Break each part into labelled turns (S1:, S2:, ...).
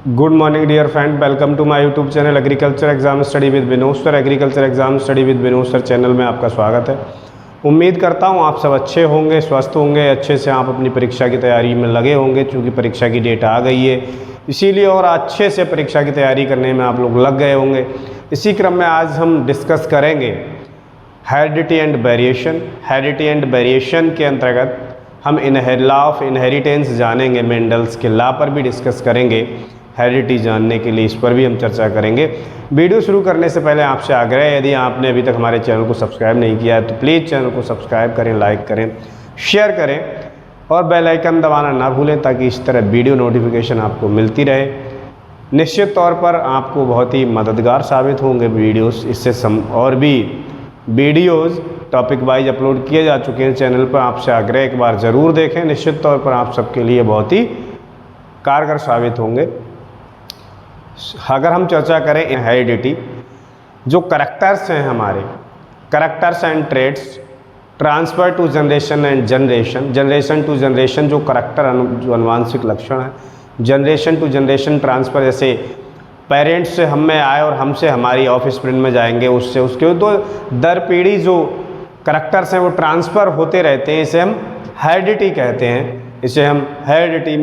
S1: Good morning dear friend, welcome to my YouTube channel agriculture exam study with Vinod sir. Agriculture exam study with Vinod sir channel में आपका स्वागत है। उम्मीद करता हूँ आप सब अच्छे होंगे, स्वस्थ होंगे, अच्छे से आप अपनी परीक्षा की तैयारी में लगे होंगे। चूँकि परीक्षा की डेट आ गई है इसीलिए, और अच्छे से परीक्षा की तैयारी करने में आप लोग लग गए होंगे। इसी क्रम में आज हम डिस्कस करेंगे heredity and variation. Heredity and variation के अंतर्गत हम लॉ ऑफ इनहेरिटेंस जानेंगे, मेंडल्स के लॉ पर भी डिस्कस करेंगे। हेरिडिटी जानने के लिए इस पर भी हम चर्चा करेंगे। वीडियो शुरू करने से पहले आपसे आग्रह है, यदि आपने अभी तक हमारे चैनल को सब्सक्राइब नहीं किया है तो प्लीज़ चैनल को सब्सक्राइब करें, लाइक करें, शेयर करें और बेल आइकन दबाना ना भूलें ताकि इस तरह वीडियो नोटिफिकेशन आपको मिलती रहे। निश्चित तौर पर आपको बहुत ही मददगार साबित होंगे वीडियोस। इससे और भी वीडियोस टॉपिक वाइज अपलोड किए जा चुके हैं चैनल पर। आपसे आग्रह एक बार ज़रूर देखें, निश्चित तौर पर आप सबके लिए बहुत ही कारगर साबित होंगे। अगर हम चर्चा करें हेरिडिटी, जो करैक्टर्स हैं हमारे, characters and traits transfer to generation and generation to generation, जो करैक्टर जो अनुवांशिक लक्षण है, जनरेशन टू जनरेशन ट्रांसफ़र, जैसे पेरेंट्स से हम में आए और हमसे हमारी ऑफस्प्रिंग में जाएंगे, उससे उसके तो दर पीढ़ी जो करैक्टर्स हैं वो ट्रांसफ़र होते रहते हैं। इसे हम हेरिडिटी कहते हैं। इसे हम हेरिडिटी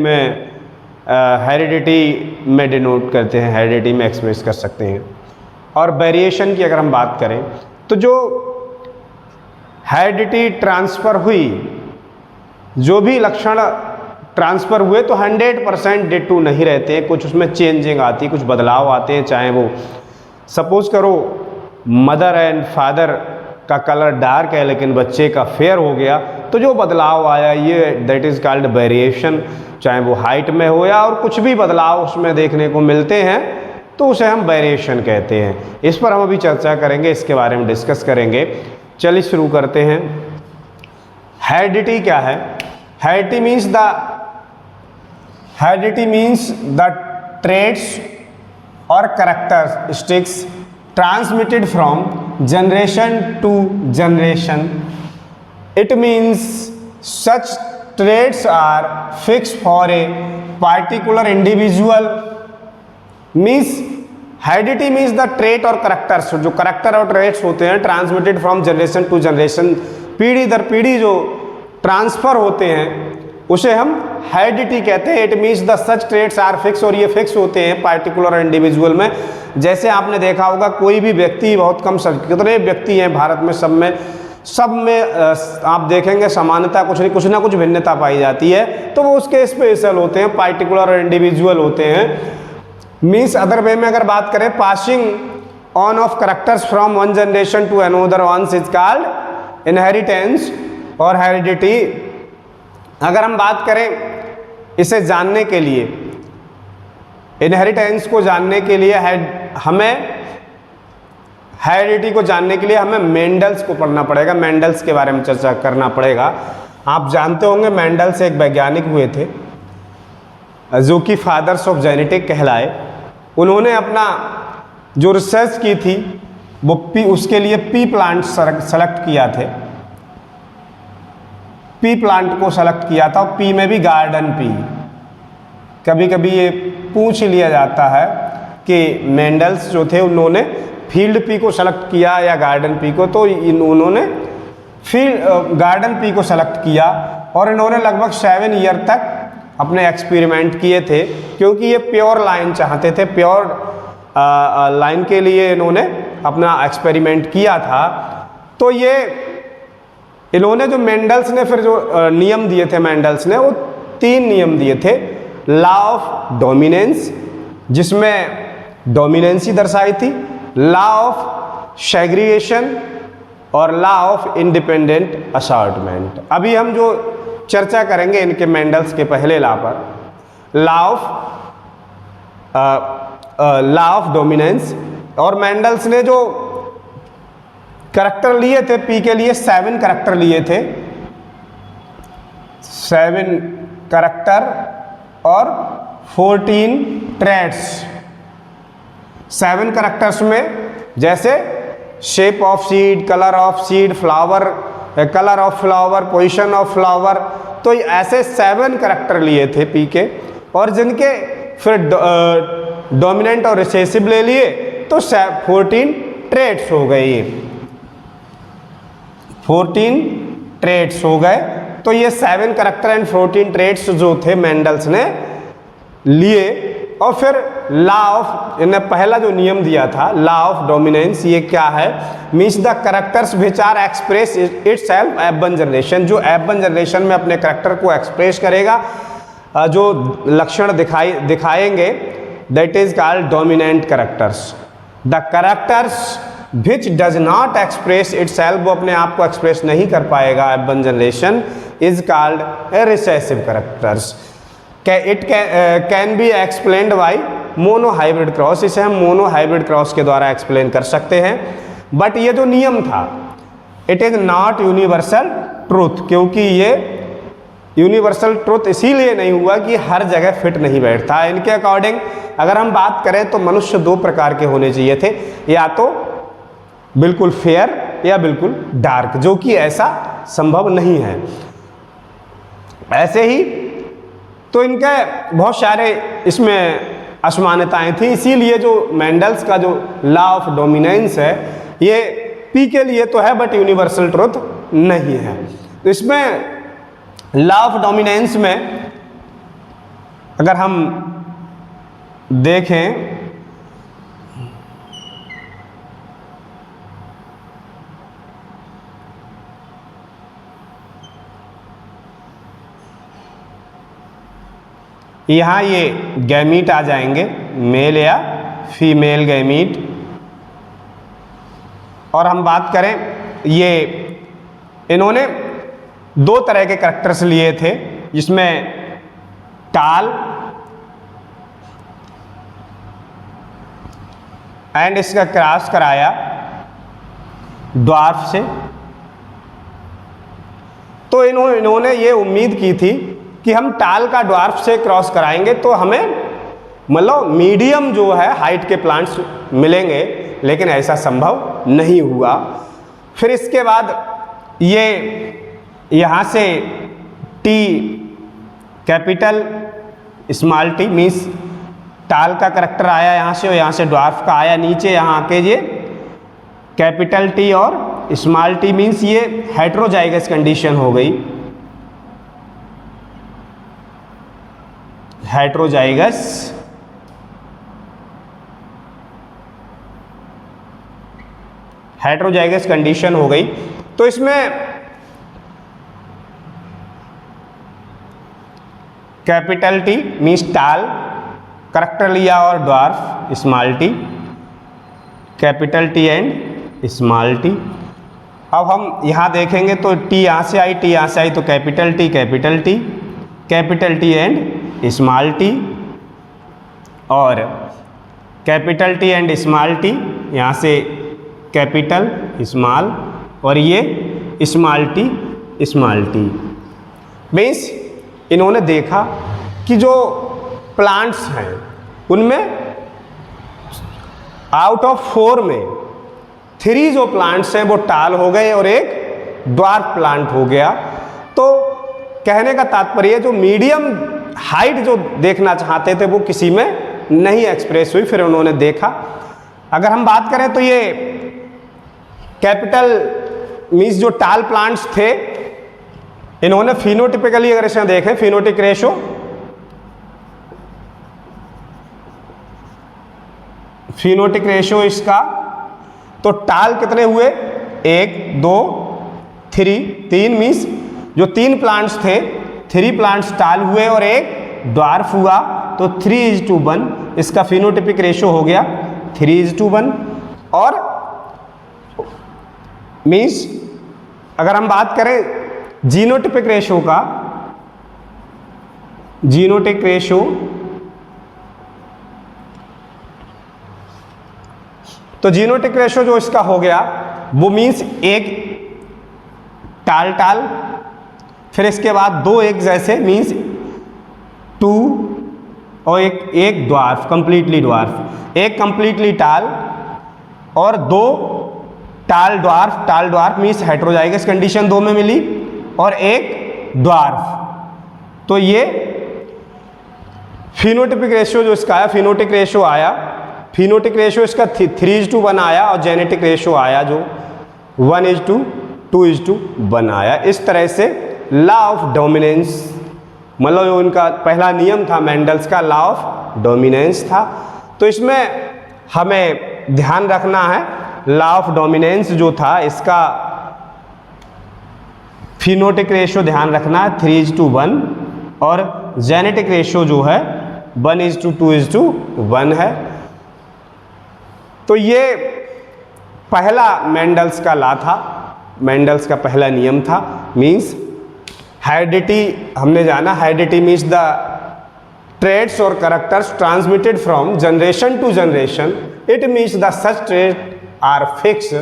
S1: में डिनोट करते हैं, हेरिडिटी में एक्सप्रेस कर सकते हैं। और वेरिएशन की अगर हम बात करें तो जो हेरिडिटी ट्रांसफ़र हुई, जो भी लक्षण ट्रांसफ़र हुए तो 100% डिटू नहीं रहते हैं, कुछ उसमें चेंजिंग आती है, कुछ बदलाव आते हैं। चाहे वो सपोज करो मदर एंड फादर का कलर डार्क है लेकिन बच्चे का फेयर हो गया, तो जो बदलाव आया ये दैट इज़ कॉल्ड वेरिएशन। चाहे वो हाइट में हो या और कुछ भी बदलाव उसमें देखने को मिलते हैं तो उसे हम वेरिएशन कहते हैं। इस पर हम अभी चर्चा करेंगे, इसके बारे में डिस्कस करेंगे। चलिए शुरू करते हैं। हेरिडिटी क्या है? हेरिडिटी मीन्स द ट्रेड्स और characteristics transmitted from generation to generation. It means such traits are fixed for a particular individual. Means heredity means the trait और characters, जो character और traits होते हैं transmitted from generation to generation, पीढ़ी दर पीढ़ी जो transfer होते हैं उसे हम हेरिडिटी कहते हैं। It means the such traits are fix, और ये फिक्स होते हैं पार्टिकुलर इंडिविजुअल में। जैसे आपने देखा होगा कोई भी व्यक्ति, बहुत कम कितने व्यक्ति हैं भारत में, सब में आप देखेंगे समानता कुछ ना कुछ भिन्नता पाई जाती है, तो वो उसके स्पेशल होते हैं, पार्टिकुलर इंडिविजुअल होते हैं। मीन्स अदर वे में अगर बात करें, passing on of characters from one generation to another ones is called inheritance और हेरिडिटी। अगर हम बात करें इसे जानने के लिए, इनहेरिटेंस को जानने के लिए हमें हेरिडिटी को जानने के लिए हमें मेंडल्स को पढ़ना पड़ेगा, मेंडल्स के बारे में चर्चा करना पड़ेगा। आप जानते होंगे मेंडल्स एक वैज्ञानिक हुए थे जो कि फादर्स ऑफ जेनेटिक कहलाए। उन्होंने अपना जो रिसर्च की थी वो उसके लिए पी प्लांट सेलेक्ट किया थे, पी प्लांट को सेलेक्ट किया था। पी में भी गार्डन पी। कभी कभी ये पूछ लिया जाता है कि मेंडल्स जो थे उन्होंने फील्ड पी को सेलेक्ट किया या गार्डन पी को, तो उन्होंने गार्डन पी को सेलेक्ट किया और इन्होंने लगभग 7 ईयर तक अपने एक्सपेरिमेंट किए थे, क्योंकि ये प्योर लाइन चाहते थे। प्योर लाइन के लिए इन्होंने अपना एक्सपेरिमेंट किया था। तो ये इन्होंने जो मेंडल्स ने फिर जो नियम दिए थे, मेंडल्स ने वो 3 नियम दिए थे। लॉ ऑफ डोमिनेंस, जिसमें डोमिनेंसी दर्शाई थी, लॉ ऑफ सेग्रीगेशन और लॉ ऑफ इंडिपेंडेंट असॉर्टमेंट। अभी हम जो चर्चा करेंगे इनके मेंडल्स के पहले लॉ पर, लॉ ऑफ डोमिनेंस। और मेंडल्स ने जो करैक्टर लिए थे पी के लिए, 7 करैक्टर लिए थे, 7 करैक्टर और 14 ट्रेड्स। 7 करैक्टर्स में जैसे shape of seed, colour of seed, flower, colour of flower, position of flower, तो ऐसे 7 करैक्टर लिए थे पी के, और जिनके फिर डोमिनेंट और रिसेसिव ले लिए तो 14 ट्रेट्स हो गए। ये 14 ट्रेट्स हो गए। तो ये 7 करैक्टर एंड 14 ट्रेट्स जो थे मेंडल्स ने लिए। और फिर लॉ ऑफ, इन्हें पहला जो नियम दिया था लॉ ऑफ डोमिनेंस, ये क्या है, means the characters which are express itself F1 generation, जो F1 जनरेशन में अपने करैक्टर को एक्सप्रेस करेगा, जो लक्षण दिखाएंगे, that is called dominant characters. The characters which does not express itself, वो अपने आप को एक्सप्रेस नहीं कर पाएगा F1 generation, is called recessive characters. It can be explained by mono hybrid cross, इसे हम मोनो हाइब्रिड क्रॉस के द्वारा एक्सप्लेन कर सकते हैं। बट ये जो नियम था it is not universal truth, क्योंकि ये यूनिवर्सल ट्रूथ इसीलिए नहीं हुआ कि हर जगह फिट नहीं बैठता। इनके अकॉर्डिंग अगर हम बात करें तो मनुष्य 2 प्रकार के होने चाहिए थे, या तो बिल्कुल फेयर या बिल्कुल डार्क, जो कि ऐसा संभव नहीं है। ऐसे ही तो इनके बहुत सारे इसमें असमानताएं थी, इसीलिए जो मेंडल्स का जो लॉ ऑफ डोमिनेंस है ये पी के लिए तो है बट यूनिवर्सल ट्रूथ नहीं है। तो इसमें लॉ ऑफ डोमिनेंस में अगर हम देखें यहाँ ये गैमीट आ जाएंगे, मेल या फीमेल गैमीट। और हम बात करें, ये इन्होंने 2 तरह के करैक्टर्स लिए थे, जिसमें टाल एंड इसका क्रॉस कराया ड्वार्फ से। तो इन्होंने ये उम्मीद की थी कि हम टाल का ड्वार्फ से क्रॉस कराएंगे तो हमें मतलब मीडियम जो है हाइट के प्लांट्स मिलेंगे, लेकिन ऐसा संभव नहीं हुआ। फिर इसके बाद ये यहाँ से T capital small T means टाल का करैक्टर आया यहाँ से, और यहाँ से ड्वार्फ का आया नीचे। यहाँ आके ये कैपिटल टी और स्मॉल टी मीन्स ये हेटेरोजाइगस कंडीशन हो गई, हेटेरोजाइगस कंडीशन हो गई। तो इसमें कैपिटल टी मीन्स टाल करैक्टर लिया और dwarf small T, capital T and small T. अब हम यहाँ देखेंगे तो टी यहाँ से आई, टी यहाँ से आई, तो capital T and small T, और capital T and small T, यहाँ से कैपिटल स्मॉल और ये स्मॉल टी। मीन्स इन्होंने देखा कि जो प्लांट्स हैं उनमें आउट ऑफ 4 में 3 जो प्लांट्स हैं वो टाल हो गए और एक ड्वार्फ प्लांट हो गया। तो कहने का तात्पर्य जो मीडियम हाइट जो देखना चाहते थे वो किसी में नहीं एक्सप्रेस हुई। फिर उन्होंने देखा, अगर हम बात करें तो ये कैपिटल मीन्स जो टाल प्लांट्स थे, इन्होंने फिनोटिपिकली अगर इसे देखें, फिनोटिक रेशो इसका, तो टाल कितने हुए, 1 2 3 मीन्स जो 3 प्लांट्स थे 3 प्लांट्स टाल हुए और एक ड्वार्फ हुआ, तो 3:1 इसका फिनोटिपिक रेशो हो गया 3:1। और मीन्स अगर हम बात करें जीनोटिपिक रेशो का, जीनोटिक रेशो तो जीनोटिक रेशो जो इसका हो गया वो मीन्स एक टाल टाल, फिर इसके बाद 2 एक जैसे मीन्स 2 और एक ड्वार्फ, कंप्लीटली ड्वार्फ, एक कंप्लीटली टाल और 2 टाल ड्वार्फ मीन्स हेटेरोजाइगस कंडीशन 2 में मिली और एक ड्वार्फ। तो ये फिनोटिपिक रेशियो जो इसका आया, फिनोटिक रेशियो आया, फिनोटिक रेशियो इसका 3:1 आया और जेनेटिक रेशियो आया जो 1:2:1 आया। इस तरह से लॉ ऑफ डोमिनेंस, मतलब जो इनका पहला नियम था मेंडल्स का, लॉ ऑफ डोमिनेंस था। तो इसमें हमें ध्यान रखना है लॉ ऑफ डोमिनेंस जो था इसका फिनोटिक रेशियो ध्यान रखना है 3:1 और जेनेटिक रेशियो जो है 1:2:1 है। तो ये पहला मेंडल्स का लॉ था, मेंडल्स का पहला नियम था। मीन्स हेरिडिटी हमने जाना, heredity means the traits or characters transmitted from generation to generation. It means the such traits are fixed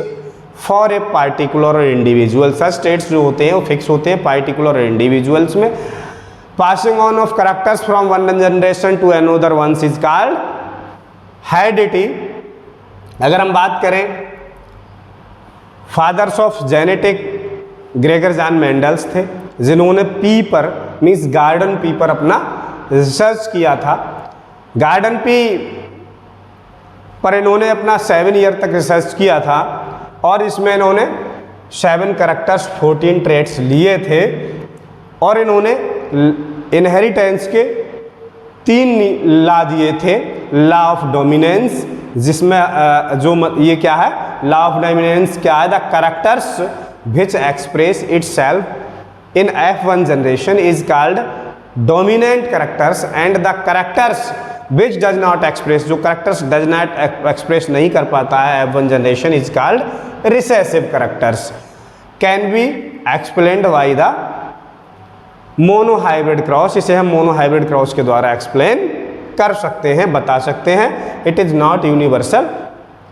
S1: for a particular individual. Such traits जो होते हैं वो फिक्स होते हैं particular individuals में। Passing on of characters from one generation to another ones is called heredity. अगर हम बात करें fathers of genetic Gregor John Mendels थे, जिन्होंने पी पर मीन्स गार्डन पी पर अपना रिसर्च किया था। गार्डन पी पर इन्होंने अपना 7 ईयर तक रिसर्च किया था और इसमें इन्होंने 7 कैरेक्टर्स 14 ट्रेट्स लिए थे और इन्होंने इनहेरिटेंस के 3 लॉ दिए थे। लॉ ऑफ डोमिनेंस, जिसमें जो ये क्या है, लॉ ऑफ डोमिनेंस क्या है, the characters which express itself in F1 generation is called dominant characters and the characters which does not express, जो कैरेक्टर्स डज नॉट एक्सप्रेस नहीं कर पाता है F1 generation is called recessive characters. Can be explained by the monohybrid cross, इसे हम monohybrid cross के द्वारा explain कर सकते हैं, बता सकते हैं। It is not universal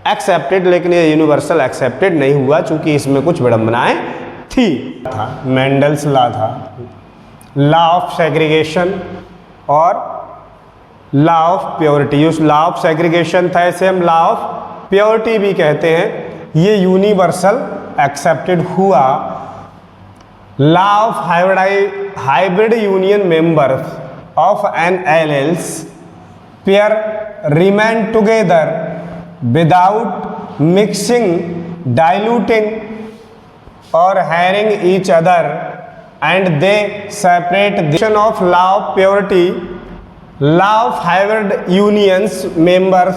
S1: accepted, लेकिन ये यूनिवर्सल एक्सेप्टेड नहीं हुआ चूंकि इसमें कुछ विडंबनाएं थी। मेंडल्स लॉ था, लॉ ऑफ सेग्रीगेशन और लॉ ऑफ प्योरिटी। उस लॉ ऑफ सेग्रीगेशन था, इसे हम लॉ ऑफ प्योरिटी भी कहते हैं। ये यूनिवर्सल एक्सेप्टेड हुआ। Law of hybrid union members of an alleles pair remain together without mixing, diluting और हैरिंग each other and they separate the of law of purity. Law of hybrid unions members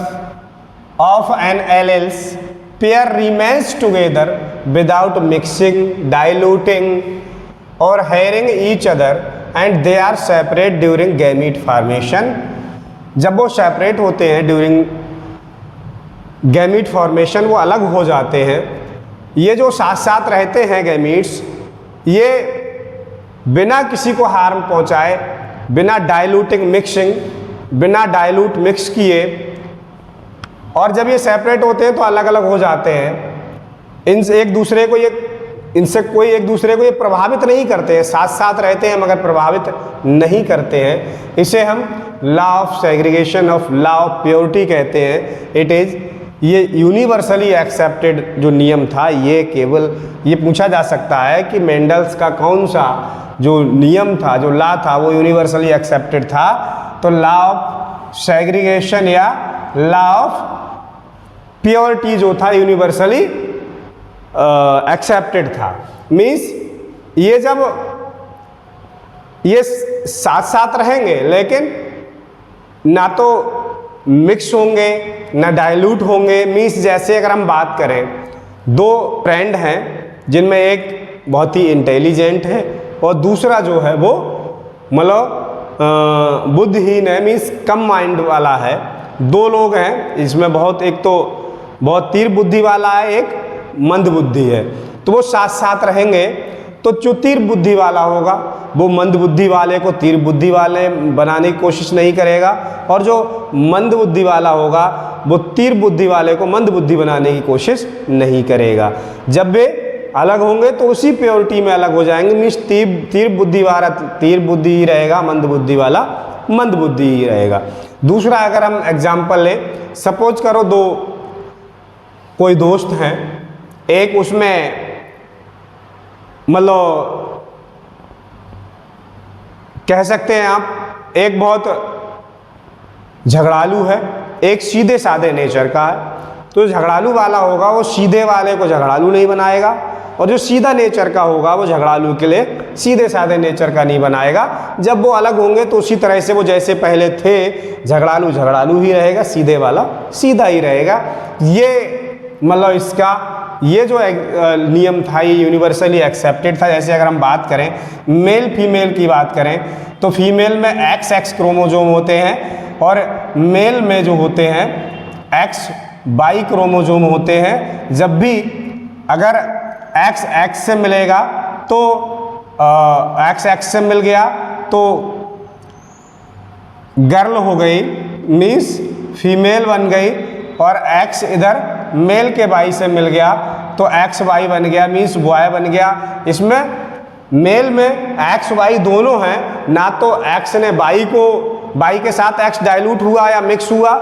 S1: of an alleles pair remains together without mixing, diluting or hairing each other and they are separate during gamete formation. जब वो separate होते हैं during gamete formation, वो अलग हो जाते हैं। ये जो साथ साथ रहते हैं gametes, ये बिना किसी को हार्म पहुंचाए, बिना डाइल्यूटिंग मिक्सिंग, बिना डाइल्यूट मिक्स किए, और जब ये सेपरेट होते हैं तो अलग अलग हो जाते हैं। इनसे एक दूसरे को ये प्रभावित नहीं करते हैं, साथ साथ रहते हैं मगर प्रभावित नहीं करते हैं। इसे हम law of segregation of law of purity कहते हैं। इट इज़, ये यूनिवर्सली एक्सेप्टेड जो नियम था, ये केवल ये पूछा जा सकता है कि मेंडल्स का कौन सा जो नियम था, जो लॉ था, वो यूनिवर्सली एक्सेप्टेड था। तो लॉ ऑफ सेग्रीगेशन या लॉ ऑफ प्योरिटी जो था यूनिवर्सली एक्सेप्टेड था। मीन्स ये जब ये साथ साथ रहेंगे लेकिन ना तो मिक्स होंगे ना डाइल्यूट होंगे। मीन्स जैसे अगर हम बात करें, 2 फ्रेंड हैं जिनमें एक बहुत ही इंटेलिजेंट है और दूसरा जो है वो मतलब बुद्धिहीन है, मीन्स कम माइंड वाला है। 2 लोग हैं, इसमें बहुत, एक तो बहुत तीर बुद्धि वाला है, एक मंद बुद्धि है। तो वो साथ साथ रहेंगे तो जो तीर बुद्धि वाला होगा वो मंद बुद्धि वाले को तीर बुद्धि वाले बनाने की कोशिश नहीं करेगा, और जो मंद बुद्धि वाला होगा वो तीर बुद्धि वाले को मंद बुद्धि बनाने की कोशिश नहीं करेगा। जब वे अलग होंगे तो उसी प्योरिटी में अलग हो जाएंगे। मीन्स तीर बुद्धि वाला तीर बुद्धि ही रहेगा, मंद बुद्धि वाला मंद बुद्धि ही रहेगा। दूसरा अगर हम एग्जाम्पल लें, सपोज करो कोई दोस्त हैं, एक उसमें मतलब कह सकते हैं आप एक बहुत झगड़ालू है, एक सीधे साधे नेचर का है। तो झगड़ालू वाला होगा वो सीधे वाले को झगड़ालू नहीं बनाएगा, और जो सीधा नेचर का होगा वो झगड़ालू के लिए सीधे साधे नेचर का नहीं बनाएगा। जब वो अलग होंगे तो उसी तरह से वो जैसे पहले थे, झगड़ालू झगड़ालू ही रहेगा, सीधे वाला सीधा ही रहेगा। ये मतलब इसका ये जो नियम था ये यूनिवर्सली एक्सेप्टेड था। जैसे अगर हम बात करें मेल फीमेल की बात करें तो फीमेल में XX क्रोमोजोम होते हैं और मेल में जो होते हैं XY क्रोमोजोम होते हैं। जब भी अगर XX से मिलेगा तो XX से मिल गया तो गर्ल हो गई, मीन्स फीमेल बन गई, और X इधर मेल के Y से मिल गया तो XY बन गया, मीन्स बॉय बन गया। इसमें मेल में XY दोनों हैं, ना तो X ने Y के साथ X डाइल्यूट हुआ या मिक्स हुआ,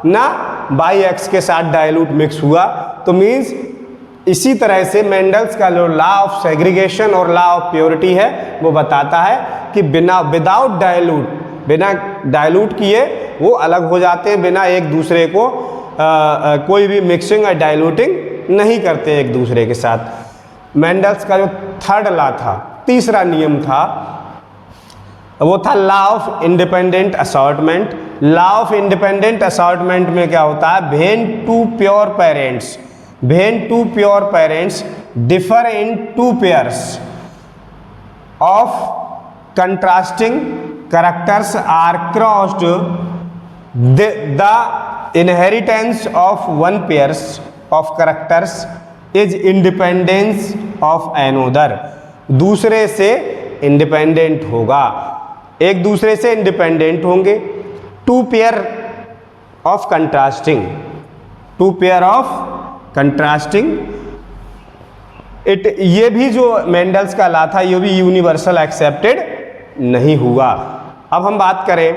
S1: ना Y X के साथ डाइल्यूट मिक्स हुआ। तो मीन्स इसी तरह से मेंडल्स का जो लॉ ऑफ सेग्रीगेशन और लॉ ऑफ प्योरिटी है वो बताता है कि विदाउट डाइल्यूट, बिना डाइल्यूट किए वो अलग हो जाते हैं, बिना एक दूसरे को कोई भी मिक्सिंग या डाइल्यूटिंग नहीं करते एक दूसरे के साथ। मेंडल्स का जो थर्ड लॉ था, तीसरा नियम था, वो था law of independent assortment. Law of independent assortment में क्या होता है, when two pure parents differ in two pairs of contrasting characters are crossed, the inheritance of one pairs of characters is independence of another. दूसरे से independent होगा, एक दूसरे से इंडिपेंडेंट होंगे। टू पेयर ऑफ कंट्रास्टिंग ये भी जो मेंडल्स का लॉ था ये भी यूनिवर्सल एक्सेप्टेड नहीं हुआ। अब हम बात करें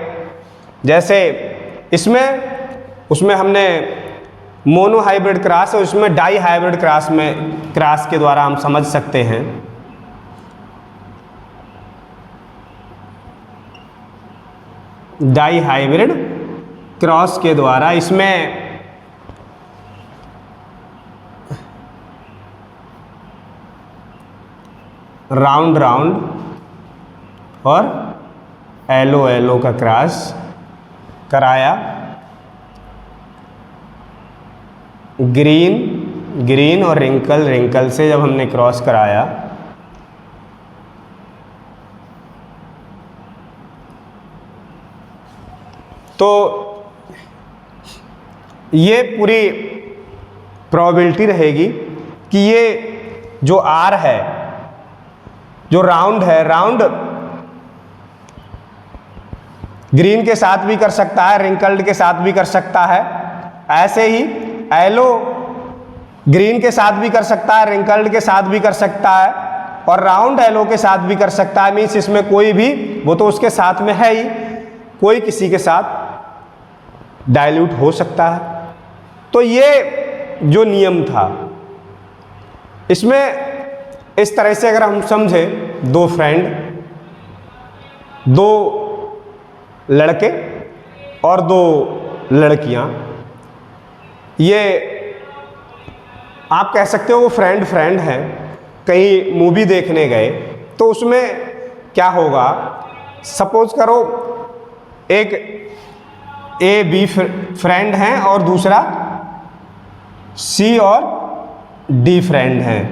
S1: जैसे उसमें हमने मोनो हाइब्रिड क्रॉस और उसमें डाई हाइब्रिड क्रॉस के द्वारा हम समझ सकते हैं। डाई हाइब्रिड क्रॉस के द्वारा इसमें राउंड और एलो का क्रॉस कराया। ग्रीन और रिंकल से जब हमने क्रॉस कराया तो ये पूरी प्रोबेबिलिटी रहेगी कि ये जो आर है, जो राउंड है, राउंड ग्रीन के साथ भी कर सकता है, रिंकल्ड के साथ भी कर सकता है। ऐसे ही एलो ग्रीन के साथ भी कर सकता है, रिंकल्ड के साथ भी कर सकता है, और राउंड एलो के साथ भी कर सकता है। मीन्स इसमें कोई भी, वो तो उसके साथ में है ही, कोई किसी के साथ डाइल्यूट हो सकता है। तो ये जो नियम था इसमें इस तरह से अगर हम समझे, दो फ्रेंड, दो लड़के और दो लड़कियां, ये आप कह सकते हो वो फ्रेंड हैं, कहीं मूवी देखने गए तो उसमें क्या होगा, सपोज करो एक ए बी फ्रेंड हैं और दूसरा सी और डी फ्रेंड हैं।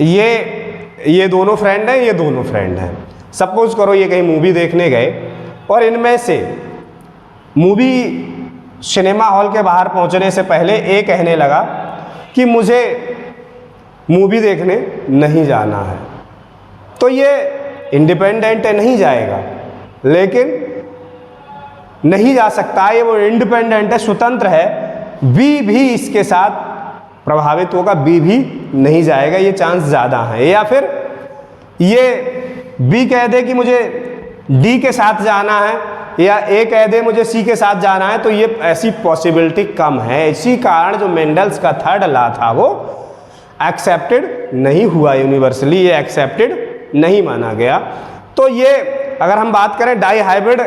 S1: ये दोनों फ्रेंड हैं, ये दोनों फ्रेंड हैं। सपोज करो ये कहीं मूवी देखने गए और इनमें से मूवी सिनेमा हॉल के बाहर पहुंचने से पहले ए कहने लगा कि मुझे मूवी देखने नहीं जाना है, तो ये इंडिपेंडेंट है, नहीं जाएगा। लेकिन नहीं जा सकता है, ये वो इंडिपेंडेंट है, स्वतंत्र है। बी भी इसके साथ प्रभावित होगा, बी भी नहीं जाएगा, ये चांस ज़्यादा है। या फिर ये बी कह दे कि मुझे डी के साथ जाना है, या ए कह दे मुझे सी के साथ जाना है, तो ये ऐसी पॉसिबिलिटी कम है। इसी कारण जो मेंडल्स का थर्ड लॉ था वो एक्सेप्टेड नहीं हुआ यूनिवर्सली, ये एक्सेप्टेड नहीं माना गया। तो ये अगर हम बात करें डाई हाइब्रिड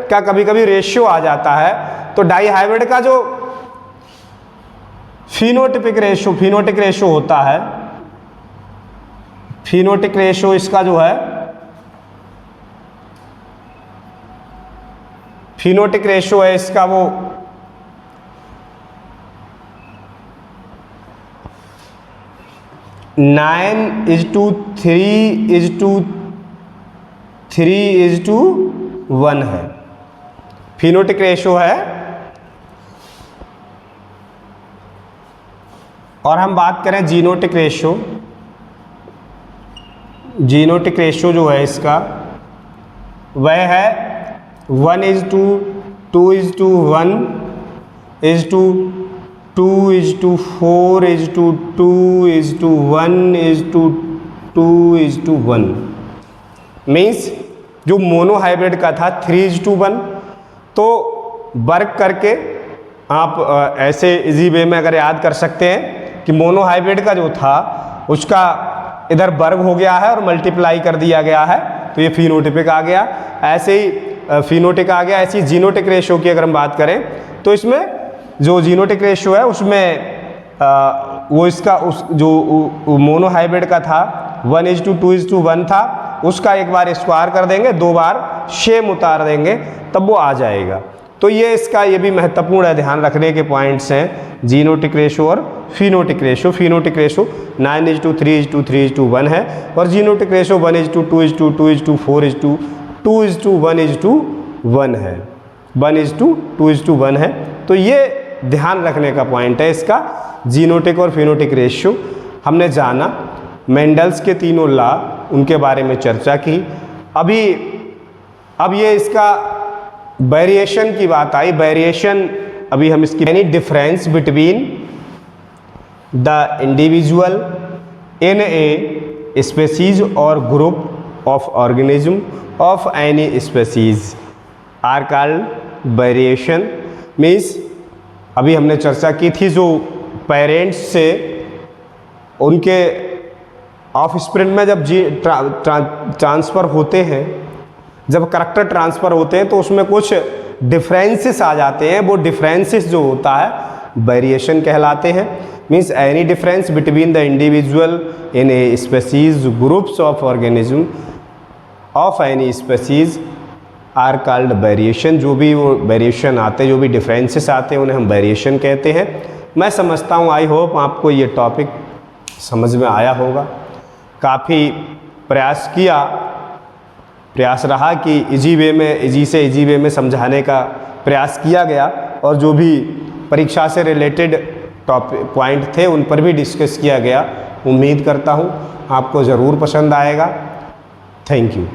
S1: का कभी कभी रेशियो आ जाता है, तो डाई हाइब्रिड का जो फिनोटिपिक रेशो होता है, फिनोटिक रेशो इसका जो है, फिनोटिक रेशो है इसका वो 9:3:1 है, फिनोटिक रेशो है। और हम बात करें जीनोटिक रेशो, जीनोटिक रेशो जो है इसका वह है 1:2:1 2:2:4:2:1:2:1 मीन्स जो मोनोहाइब्रिड का था 3:1। तो वर्क करके आप ऐसे इजी वे में अगर याद कर सकते हैं कि मोनोहाइब्रिड का जो था उसका इधर वर्ग हो गया है और मल्टीप्लाई कर दिया गया है, तो ये फिनोटिपिक आ गया। ऐसे ही फिनोटिक आ गया। ऐसी जीनोटिक रेशो की अगर हम बात करें तो इसमें जो जीनोटिक रेशो है उसमें वो इसका उस जो मोनोहाइब्रिड का था 1:2:1 था, उसका एक बार स्क्वायर कर देंगे, 2 बार शेम उतार देंगे, तब वो आ जाएगा। तो ये इसका ये भी महत्वपूर्ण है, ध्यान रखने के पॉइंट्स हैं जीनोटिक रेशो और फिनोटिक रेशो। फिनोटिक रेशो 9:3:3:1 है और जीनोटिक रेशो 1:2:2:2:4:2:1:1 है, 1:2:1 है। तो ये ध्यान रखने का पॉइंट है इसका, जीनोटिक और फिनोटिक रेशो। हमने जाना मेंडल्स के तीनों लॉ, उनके बारे में चर्चा की। अब ये इसका वेरिएशन की बात आई। वेरिएशन अभी हम इसकी any difference between the individual in a species और group of organism of any species are called variation. Means अभी हमने चर्चा की थी जो पेरेंट्स से उनके ऑफस्प्रिंग में जब ट्रांसफ़र होते हैं, जब करैक्टर ट्रांसफ़र होते हैं तो उसमें कुछ डिफरेंसेस आ जाते हैं। वो डिफरेंसेस जो होता है वेरिएशन कहलाते हैं। Means any difference between the individual in a species groups of organism of any species are called variation. जो भी वो वेरिएशन आते हैं, जो भी डिफरेंसेस आते हैं, उन्हें हम वेरिएशन कहते हैं। मैं समझता हूँ, आई होप आपको ये टॉपिक समझ में आया होगा। काफ़ी प्रयास रहा कि इजी से इजी वे में समझाने का प्रयास किया गया और जो भी परीक्षा से रिलेटेड टॉपिक पॉइंट थे उन पर भी डिस्कस किया गया। उम्मीद करता हूँ आपको ज़रूर पसंद आएगा। Thank you.